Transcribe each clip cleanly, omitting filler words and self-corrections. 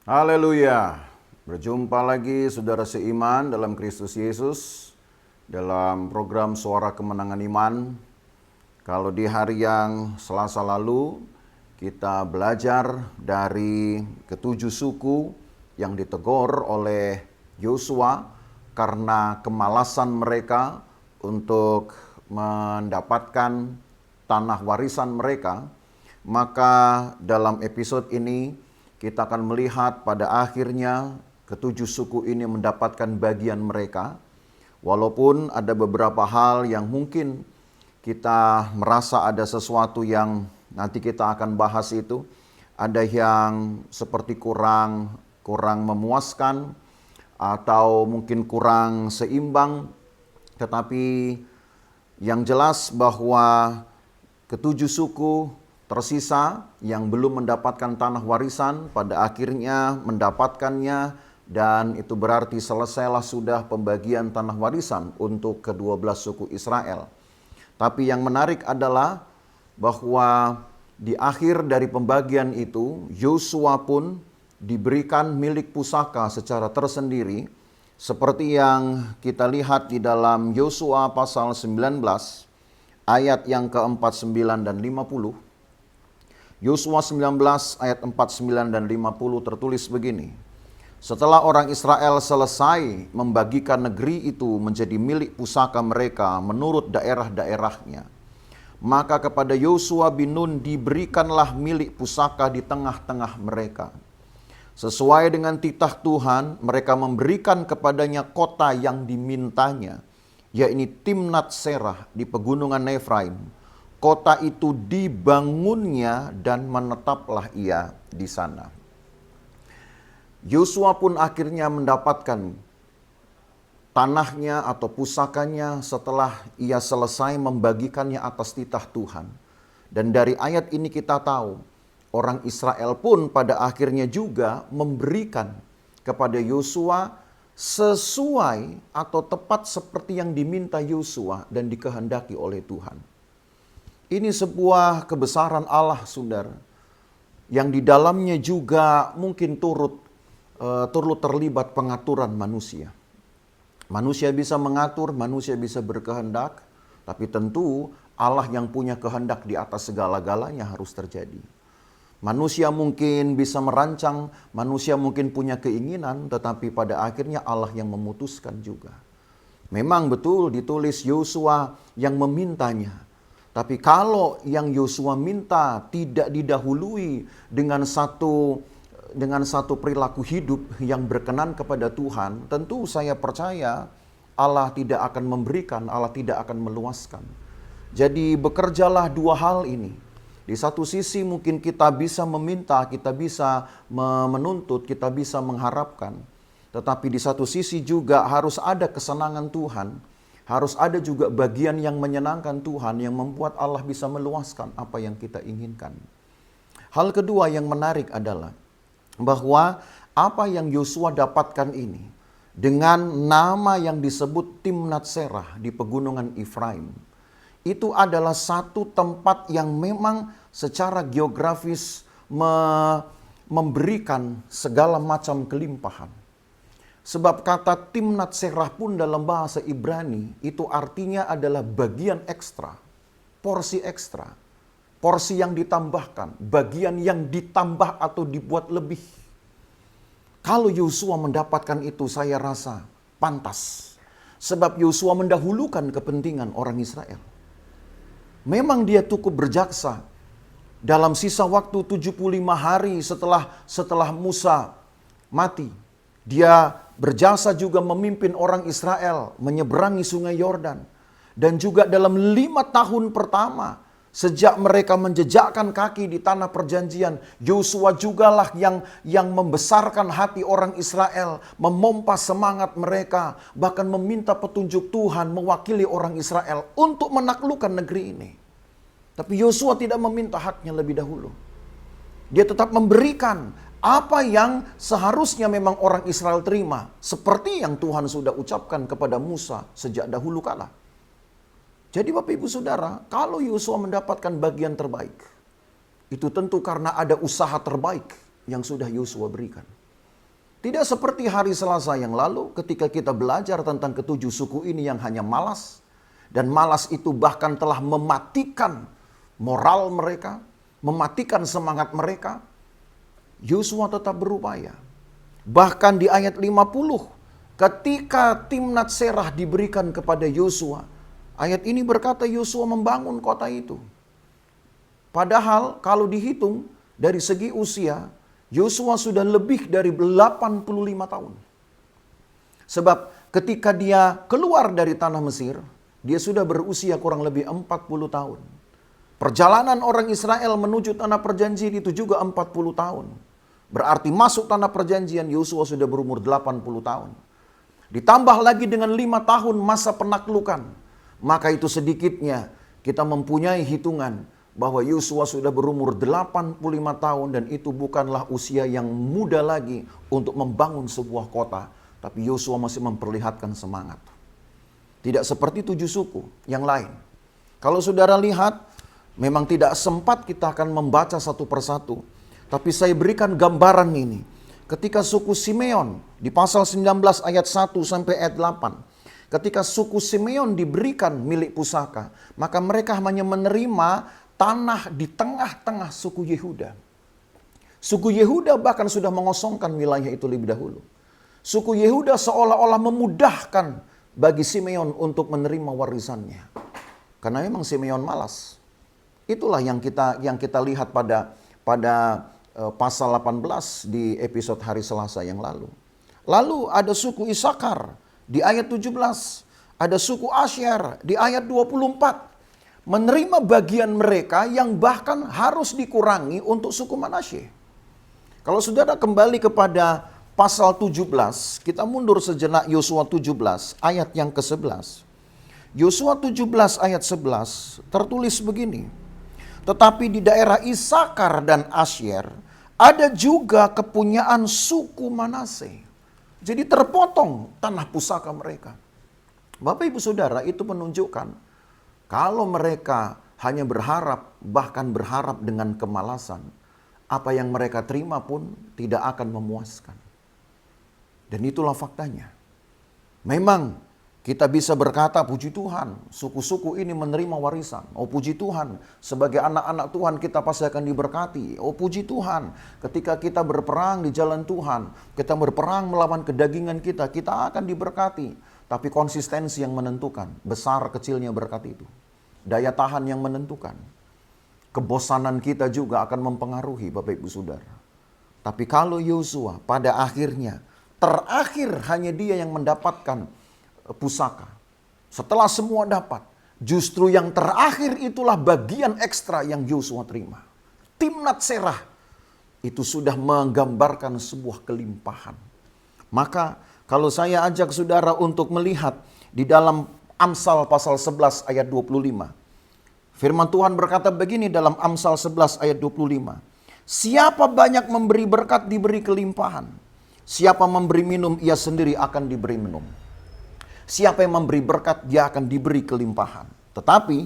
Haleluya. Berjumpa lagi saudara seiman dalam Kristus Yesus dalam program Suara Kemenangan Iman. Kalau di hari yang Selasa lalu kita belajar dari ketujuh suku yang ditegur oleh Yosua karena kemalasan mereka untuk mendapatkan tanah warisan mereka, maka dalam episode ini kita akan melihat pada akhirnya ketujuh suku ini mendapatkan bagian mereka. Walaupun ada beberapa hal yang mungkin kita merasa ada sesuatu yang nanti kita akan bahas itu. Ada yang seperti kurang memuaskan atau mungkin kurang seimbang. Tetapi yang jelas bahwa ketujuh suku tersisa yang belum mendapatkan tanah warisan pada akhirnya mendapatkannya, dan itu berarti selesailah sudah pembagian tanah warisan untuk ke-12 suku Israel. Tapi yang menarik adalah bahwa di akhir dari pembagian itu Yosua pun diberikan milik pusaka secara tersendiri, seperti yang kita lihat di dalam Yosua pasal 19 ayat yang ke-49 dan 50. Yosua 19 ayat 49 dan 50 tertulis begini. Setelah orang Israel selesai membagikan negeri itu menjadi milik pusaka mereka menurut daerah-daerahnya, maka kepada Yosua bin Nun diberikanlah milik pusaka di tengah-tengah mereka. Sesuai dengan titah Tuhan, mereka memberikan kepadanya kota yang dimintanya, yakni Timnat Serah di pegunungan Efraim. Kota itu dibangunnya dan menetaplah ia di sana. Yosua pun akhirnya mendapatkan tanahnya atau pusakanya setelah ia selesai membagikannya atas titah Tuhan. Dan dari ayat ini kita tahu, orang Israel pun pada akhirnya juga memberikan kepada Yosua sesuai atau tepat seperti yang diminta Yosua dan dikehendaki oleh Tuhan. Ini sebuah kebesaran Allah, saudara, yang di dalamnya juga mungkin turut terlibat pengaturan manusia. Manusia bisa mengatur, manusia bisa berkehendak, tapi tentu Allah yang punya kehendak di atas segala-galanya harus terjadi. Manusia mungkin bisa merancang, manusia mungkin punya keinginan, tetapi pada akhirnya Allah yang memutuskan juga. Memang betul ditulis Yosua yang memintanya. Tapi kalau yang Yosua minta tidak didahului dengan satu perilaku hidup yang berkenan kepada Tuhan, tentu saya percaya Allah tidak akan memberikan, Allah tidak akan meluaskan. Jadi bekerjalah dua hal ini. Di satu sisi mungkin kita bisa meminta, kita bisa menuntut, kita bisa mengharapkan. Tetapi di satu sisi juga harus ada kesenangan Tuhan. Harus ada juga bagian yang menyenangkan Tuhan yang membuat Allah bisa meluaskan apa yang kita inginkan. Hal kedua yang menarik adalah bahwa apa yang Yosua dapatkan ini dengan nama yang disebut Timnat Serah di pegunungan Efraim, itu adalah satu tempat yang memang secara geografis memberikan segala macam kelimpahan. Sebab kata Timnat Serah pun dalam bahasa Ibrani itu artinya adalah bagian ekstra, porsi ekstra, porsi yang ditambahkan, bagian yang ditambah atau dibuat lebih. Kalau Yosua mendapatkan itu, saya rasa pantas. Sebab Yosua mendahulukan kepentingan orang Israel. Memang dia cukup berjaksa. Dalam sisa waktu 75 hari setelah Musa mati, dia berjasa juga memimpin orang Israel menyeberangi sungai Yordan. Dan juga dalam 5 tahun pertama, sejak mereka menjejakkan kaki di tanah perjanjian, Yosua jugalah yang membesarkan hati orang Israel, memompa semangat mereka, bahkan meminta petunjuk Tuhan mewakili orang Israel untuk menaklukkan negeri ini. Tapi Yosua tidak meminta haknya lebih dahulu. Dia tetap memberikan apa yang seharusnya memang orang Israel terima, seperti yang Tuhan sudah ucapkan kepada Musa sejak dahulu kala. Jadi Bapak Ibu Saudara, kalau Yosua mendapatkan bagian terbaik, itu tentu karena ada usaha terbaik yang sudah Yosua berikan. Tidak seperti hari Selasa yang lalu ketika kita belajar tentang ketujuh suku ini yang hanya malas. Dan malas itu bahkan telah mematikan moral mereka, mematikan semangat mereka. Yosua tetap berupaya. Bahkan di ayat 50, ketika Timnat Serah diberikan kepada Yosua, ayat ini berkata Yosua membangun kota itu. Padahal kalau dihitung dari segi usia, Yosua sudah lebih dari 85 tahun. Sebab ketika dia keluar dari tanah Mesir, dia sudah berusia kurang lebih 40 tahun. Perjalanan orang Israel menuju tanah perjanjian itu juga 40 tahun. Berarti masuk tanah perjanjian Yosua sudah berumur 80 tahun. Ditambah lagi dengan 5 tahun masa penaklukan. Maka itu sedikitnya kita mempunyai hitungan bahwa Yosua sudah berumur 85 tahun dan itu bukanlah usia yang muda lagi untuk membangun sebuah kota. Tapi Yosua masih memperlihatkan semangat. Tidak seperti 7 suku yang lain. Kalau saudara lihat, memang tidak sempat kita akan membaca satu persatu. Tapi saya berikan gambaran ini. Ketika suku Simeon di pasal 19 ayat 1 sampai ayat 8. Ketika suku Simeon diberikan milik pusaka, maka mereka hanya menerima tanah di tengah-tengah suku Yehuda. Suku Yehuda bahkan sudah mengosongkan wilayah itu lebih dahulu. Suku Yehuda seolah-olah memudahkan bagi Simeon untuk menerima warisannya. Karena memang Simeon malas. Itulah yang kita lihat pada pasal 18 di episode hari Selasa yang lalu. Lalu ada suku Isakar di ayat 17. Ada suku Asyer di ayat 24. Menerima bagian mereka yang bahkan harus dikurangi untuk suku Manasye. Kalau saudara kembali kepada pasal 17, kita mundur sejenak Yosua 17 ayat yang ke-11. Yosua 17 ayat 11 tertulis begini. Tetapi di daerah Isakar dan Asyer ada juga kepunyaan suku Manasye. Jadi terpotong tanah pusaka mereka. Bapak Ibu Saudara, itu menunjukkan kalau mereka hanya berharap, bahkan berharap dengan kemalasan, apa yang mereka terima pun tidak akan memuaskan. Dan itulah faktanya. Memang kita bisa berkata, puji Tuhan, suku-suku ini menerima warisan. Oh puji Tuhan, sebagai anak-anak Tuhan kita pasti akan diberkati. Oh puji Tuhan, ketika kita berperang di jalan Tuhan, kita berperang melawan kedagingan kita akan diberkati. Tapi konsistensi yang menentukan, besar kecilnya berkat itu. Daya tahan yang menentukan. Kebosanan kita juga akan mempengaruhi Bapak Ibu Saudara. Tapi kalau Yosua pada akhirnya, terakhir hanya dia yang mendapatkan pusaka. Setelah semua dapat, justru yang terakhir itulah bagian ekstra yang Yosua terima. Timnat Serah itu sudah menggambarkan sebuah kelimpahan. Maka kalau saya ajak saudara untuk melihat di dalam Amsal pasal 11 ayat 25. Firman Tuhan berkata begini dalam Amsal 11 ayat 25. Siapa banyak memberi berkat diberi kelimpahan. Siapa memberi minum ia sendiri akan diberi minum. Siapa yang memberi berkat dia akan diberi kelimpahan. Tetapi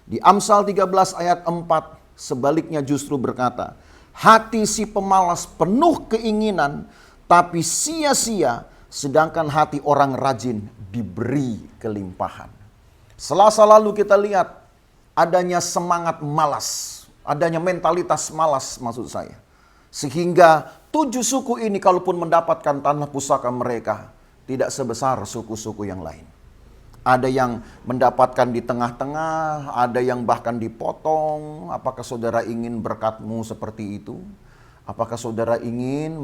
di Amsal 13 ayat 4 sebaliknya justru berkata. Hati si pemalas penuh keinginan tapi sia-sia. Sedangkan hati orang rajin diberi kelimpahan. Selasa lalu kita lihat adanya semangat malas. Adanya mentalitas malas maksud saya. Sehingga 7 suku ini kalaupun mendapatkan tanah pusaka mereka tidak sebesar suku-suku yang lain. Ada yang mendapatkan di tengah-tengah, ada yang bahkan dipotong. Apakah saudara ingin berkatmu seperti itu? Apakah saudara ingin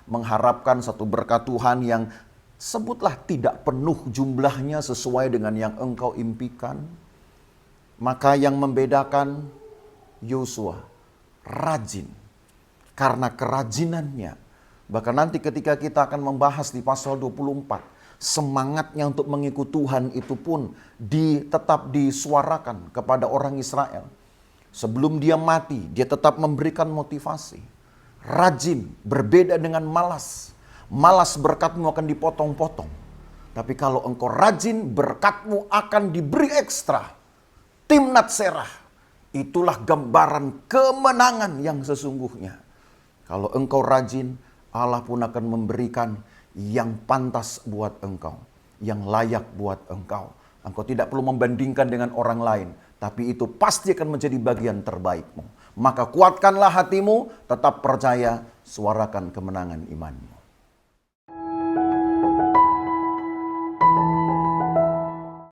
mengharapkan satu berkat Tuhan yang sebutlah tidak penuh jumlahnya sesuai dengan yang engkau impikan? Maka yang membedakan Yosua rajin. Karena kerajinannya. Bahkan nanti ketika kita akan membahas di pasal 24. Semangatnya untuk mengikut Tuhan itu pun tetap disuarakan kepada orang Israel. Sebelum dia mati, dia tetap memberikan motivasi. Rajin, berbeda dengan malas. Malas berkatmu akan dipotong-potong. Tapi kalau engkau rajin, berkatmu akan diberi ekstra. Timnat Serah, itulah gambaran kemenangan yang sesungguhnya. Kalau engkau rajin, Allah pun akan memberikan yang pantas buat engkau, yang layak buat engkau. Engkau tidak perlu membandingkan dengan orang lain, tapi itu pasti akan menjadi bagian terbaikmu. Maka kuatkanlah hatimu, tetap percaya, suarakan kemenangan imanmu.